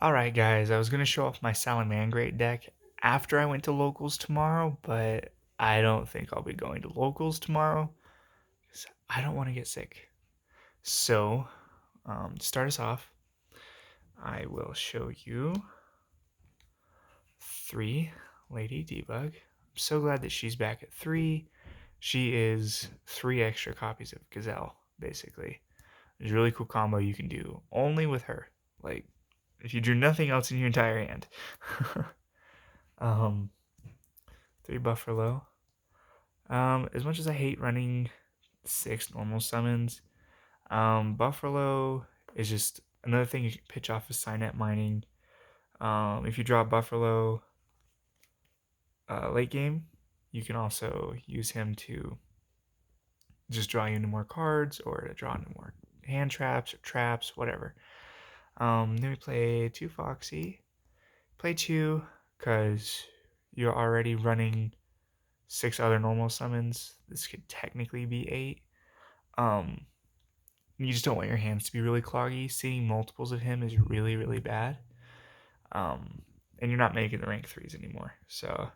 Alright guys, I was going to show off my Salamangreat deck after I went to locals tomorrow, but I don't think I'll be going to locals tomorrow because I don't want to get sick. So, to start us off, I will show you 3 Lady Debug. I'm so glad that she's back at 3. She is 3 extra copies of Gazelle, basically. It's a really cool combo you can do only with her. Like, if you drew nothing else in your entire hand. um, 3 Buffalo. As much as I hate running 6 normal summons, Buffalo is just another thing you can pitch off of Signet Mining. If you draw Buffalo late game, you can also use him to just draw you into more cards or to draw into more hand traps or traps, whatever. Then we play 2 Foxy. Play 2 because you're already running 6 other normal summons. This could technically be 8. You just don't want your hands to be really cloggy. Seeing multiples of him is really, really bad. And you're not making the rank 3s anymore. So,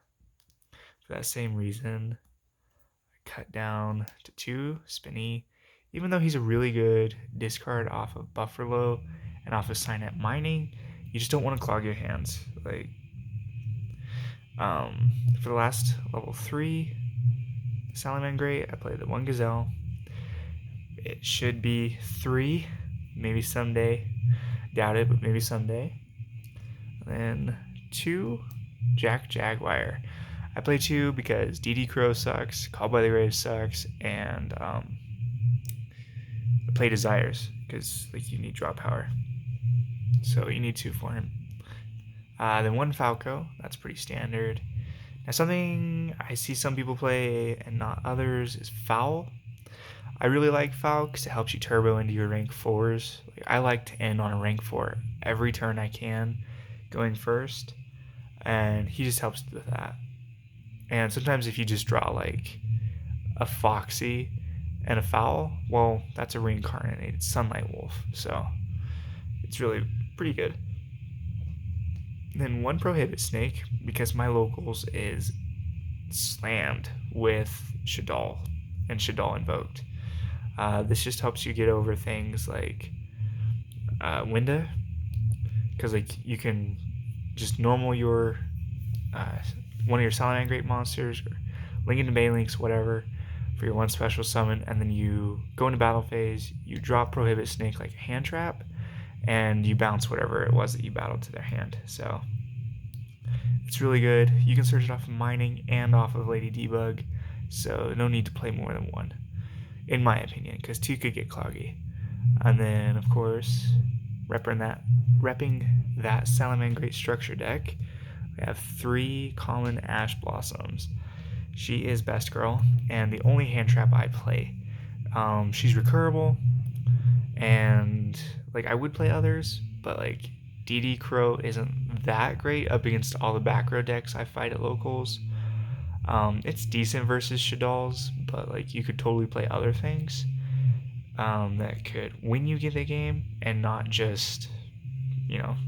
for that same reason, I cut down to 2 Spinny. Even though he's a really good discard off of Buffalo and off of Signet Mining, you just don't want to clog your hands. Like, for the last level 3 Salamangreat, I played the 1 Gazelle. It should be 3, maybe someday. Doubt it, but maybe someday. And then 2 Jack Jaguar. I play 2 because DD Crow sucks, Called by the Grave sucks, and I play Desires because like you need draw power. So you need 2 for him. Then 1 Falco, that's pretty standard. Now something I see some people play and not others is Foul. I really like Foul because it helps you turbo into your rank 4s. Like, I like to end on a rank 4 every turn I can, going first, and he just helps with that. And sometimes if you just draw like a Foxy and a Foul, well, that's a reincarnated Sunlight Wolf, so it's really pretty good. Then 1 Prohibit Snake, because my locals is slammed with Shaddoll and Shaddoll Invoked. This just helps you get over things like Winda, because like you can just normal your one of your Salamangreat monsters or link into Banelinks, whatever, for your 1 special summon, and then you go into battle phase, you drop Prohibit Snake like a hand trap, and you bounce whatever it was that you battled to their hand. So it's really good. You can search it off of Mining and off of Lady Debug, so no need to play more than 1, in my opinion, because 2 could get cloggy. And then, of course, repping that Salamangreat structure deck, we have 3 common Ash Blossoms. She is Best Girl, and the only hand trap I play. She's recurable, and like I would play others, but like DD Crow isn't that great up against all the back row decks I fight at locals. It's decent versus Shaddolls, but like you could totally play other things that could win you the game and not just,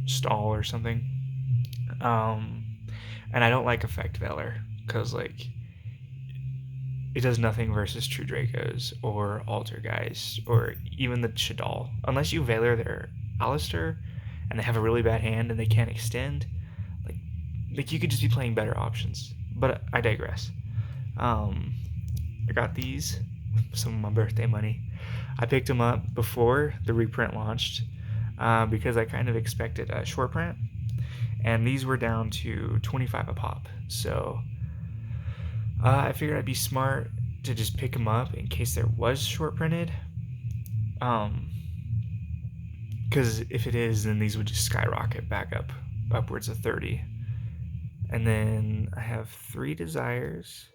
stall or something. And I don't like Effect Veiler because like it does nothing versus True Dracos or Altergeist or even the Shaddol. Unless you Veiler their Alistair and they have a really bad hand and they can't extend, like you could just be playing better options. But I digress. I got these, some of my birthday money. I picked them up before the reprint launched because I kind of expected a short print, and these were down to 25 a pop. So I figured I'd be smart to just pick them up in case there was short printed. Because if it is, then these would just skyrocket back up upwards of 30. And then I have 3 Desires.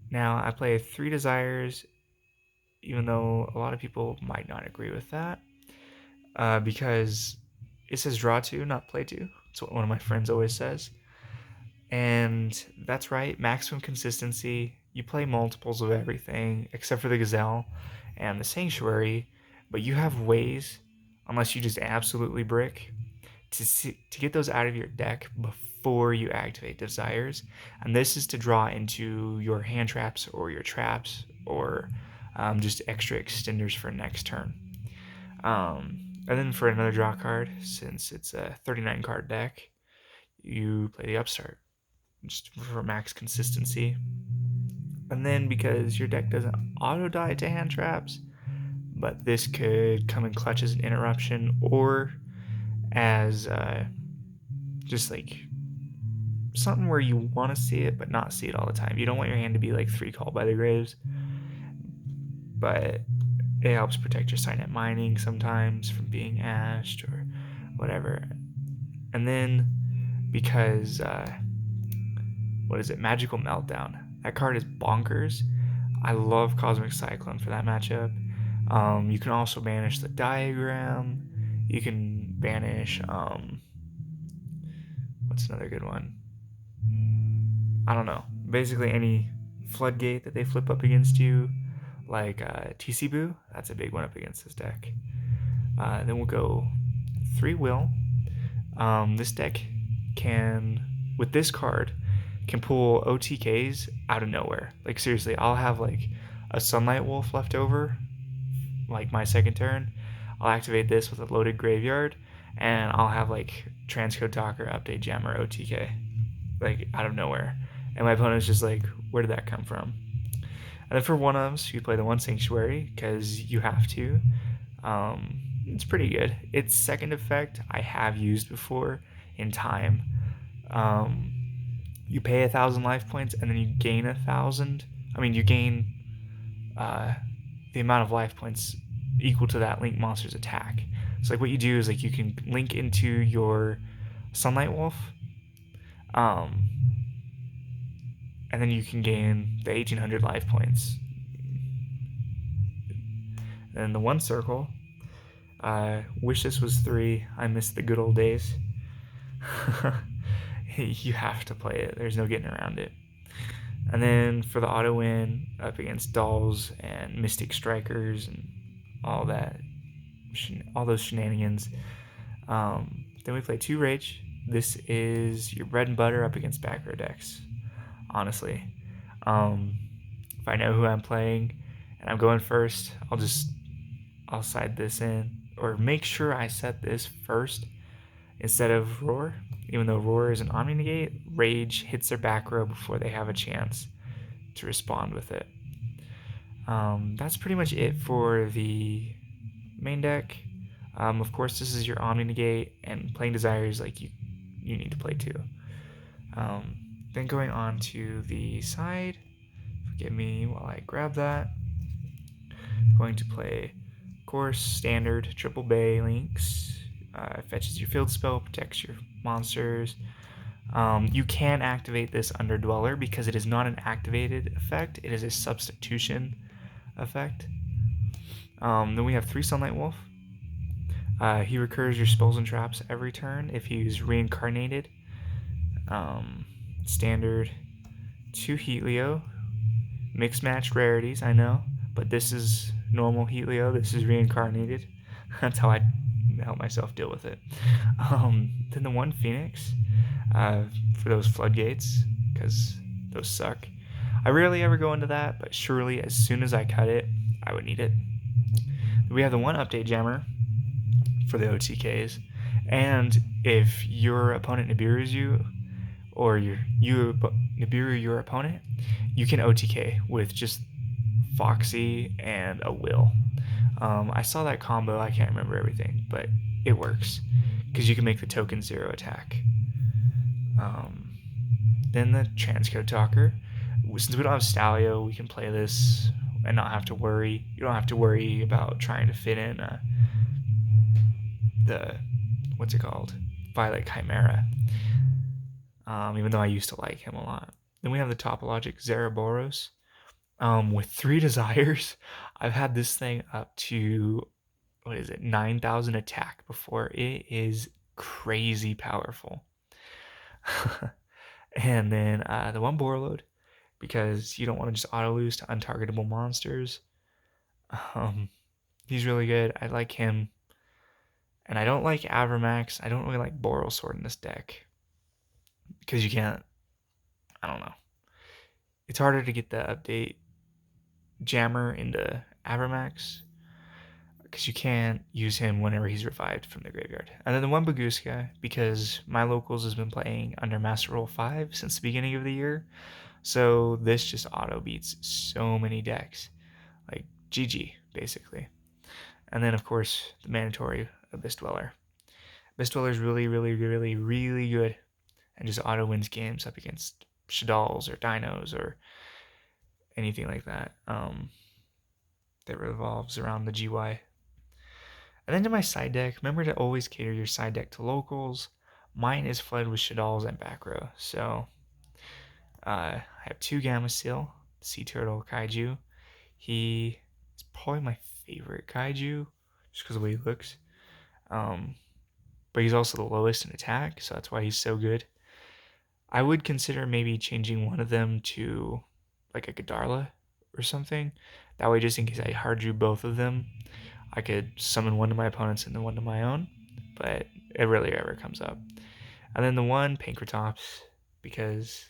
Now, I play 3 Desires, even though a lot of people might not agree with that, because it says draw 2, not play 2. That's what one of my friends always says. And that's right, maximum consistency. You play multiples of everything, except for the Gazelle and the Sanctuary, but you have ways, unless you just absolutely brick, to get those out of your deck before you activate desires, and this is to draw into your hand traps or your traps or just extra extenders for next turn. And then for another draw card, since it's a 39 card deck, you play the Upstart just for max consistency. And then because your deck doesn't auto die to hand traps, but this could come in clutch as an interruption or as just like something where you want to see it but not see it all the time. You don't want your hand to be like 3 Called by the Graves, but it helps protect your Signet Mining sometimes from being ashed or whatever. And then because Magical Meltdown. That card is bonkers. I love Cosmic Cyclone for that matchup. You can also banish the Diagram. You can banish what's another good one? I don't know. Basically any Floodgate that they flip up against you, like TC Boo. That's a big one up against this deck. Then we'll go 3 Will. This deck can, with this card, can pull OTKs out of nowhere. Like seriously, I'll have like a Sunlight Wolf left over, like my second turn. I'll activate this with a loaded graveyard, and I'll have like Transcode Talker, Update Gem, or OTK, like out of nowhere. And my opponent's just like, where did that come from? And then for one-ofs, you play the 1 Sanctuary, because you have to. It's pretty good. Its second effect I have used before in time. You pay 1,000 life points, and then you gain 1,000. You gain the amount of life points equal to that link monster's attack. So like what you do is like you can link into your Sunlight Wolf, and then you can gain the 1,800 life points. And the 1 Circle, wish this was 3. I miss the good old days. You have to play it. There's no getting around it. And then for the auto win up against Dolls and Mystic Strikers and all that, all those shenanigans. Then we play 2 Rage. This is your bread and butter up against back row decks, honestly. If I know who I'm playing and I'm going first, I'll side this in, or make sure I set this first instead of Roar. Even though Roar is an Omni Negate, Rage hits their back row before they have a chance to respond with it. That's pretty much it for the main deck. Of course, this is your Omni Negate, and playing Desires, like you need to play too. Then going on to the side, forgive me while I grab that. Going to play, of course, standard triple bay links. Fetches your field spell, protects your monsters. You can activate this under Dweller because it is not an activated effect. It is a substitution effect. Then we have 3 Sunlight Wolf. He recurs your spells and traps every turn if he's reincarnated. Standard 2 Heatleo. Mixed matched rarities, I know, but this is normal Heatleo. This is reincarnated. That's how I help myself deal with it. Then the 1 Phoenix for those floodgates, because those suck. I rarely ever go into that, but surely as soon as I cut it, I would need it. We have the 1 Update Jammer for the OTKs, and if your opponent Nibiru's you, or you Nibiru your opponent, you can OTK with just Foxy and a Will. I saw that combo, I can't remember everything, but it works, because you can make the token 0 attack. Then the Transcode Talker. Since we don't have Stalio, we can play this and not have to worry. You don't have to worry about trying to fit in the, what's it called? Violet Chimera. Even though I used to like him a lot. Then we have the Topologic Zeraboros. With 3 Desires, I've had this thing up to, 9,000 attack before. It is crazy powerful. And then the 1 Borreload, because you don't want to just auto lose to untargetable monsters. He's really good. I like him. And I don't like Avramax. I don't really like Boral Sword in this deck because you can't. I don't know. It's harder to get the update Jammer into Avramax because you can't use him whenever he's revived from the graveyard. And then the one Baguska, because my locals has been playing under Master Roll 5 since the beginning of the year. So this just auto beats so many decks. Like GG, basically. And then, of course, the mandatory Abyss Dweller. Abyss Dweller is really, really, really, really good and just auto wins games up against Shaddolls or Dinos or anything like that that revolves around the GY. And then to my side deck, remember to always cater your side deck to locals. Mine is flooded with Shaddolls and back row. So I have 2 Gamma Seal, Sea Turtle Kaiju. He is probably my favorite Kaiju just because of the way he looks. But he's also the lowest in attack, so that's why he's so good. I would consider maybe changing one of them to like a Godarla or something. That way, just in case I hard drew both of them, I could summon one to my opponents and then one to my own. But it rarely ever comes up. And then the one Pankratops, because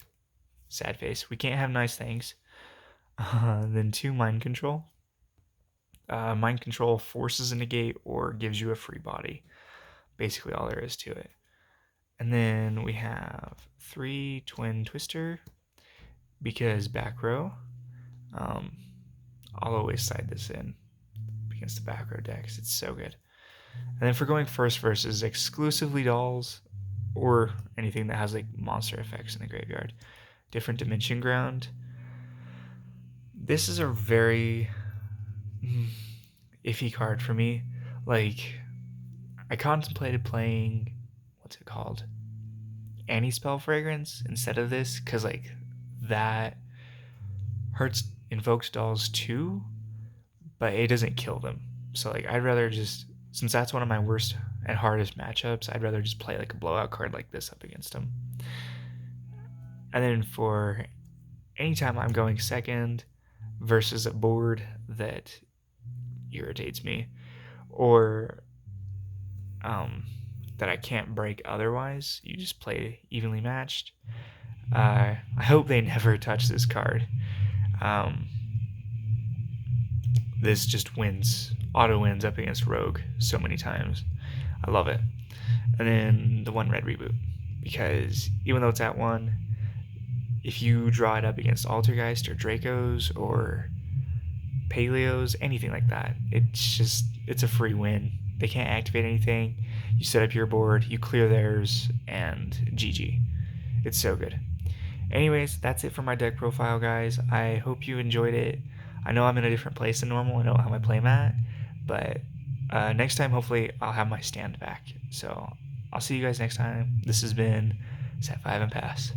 sad face, we can't have nice things. Then 2 Mind Control. Mind Control forces a negate or gives you a free body. Basically all there is to it. And then we have 3 Twin Twister, because back row. I'll always side this in against the back row decks. It's so good. And then for going first versus exclusively dolls or anything that has like monster effects in the graveyard, different Dimension Ground. This is a very iffy card for me. Like, I contemplated playing, what's it called? Anti-Spell Fragrance instead of this, because like that hurts invoked dolls too, but it doesn't kill them. So like I'd rather just, since that's one of my worst and hardest matchups, I'd rather just play like a blowout card like this up against them. And then for anytime I'm going second versus a board that irritates me or that I can't break otherwise, you just play evenly matched. I hope they never touch this card. This just wins, auto wins up against Rogue so many times. I love it. And then the 1 red reboot, because even though it's at 1, if you draw it up against Altergeist or Dracos or Paleos, anything like that, it's a free win. They can't activate anything. You set up your board, you clear theirs, and GG. It's so good. Anyways, that's it for my deck profile, guys. I hope you enjoyed it. I know I'm in a different place than normal. I don't have my playmat, but next time, hopefully, I'll have my stand back. So I'll see you guys next time. This has been Set 5 and Pass.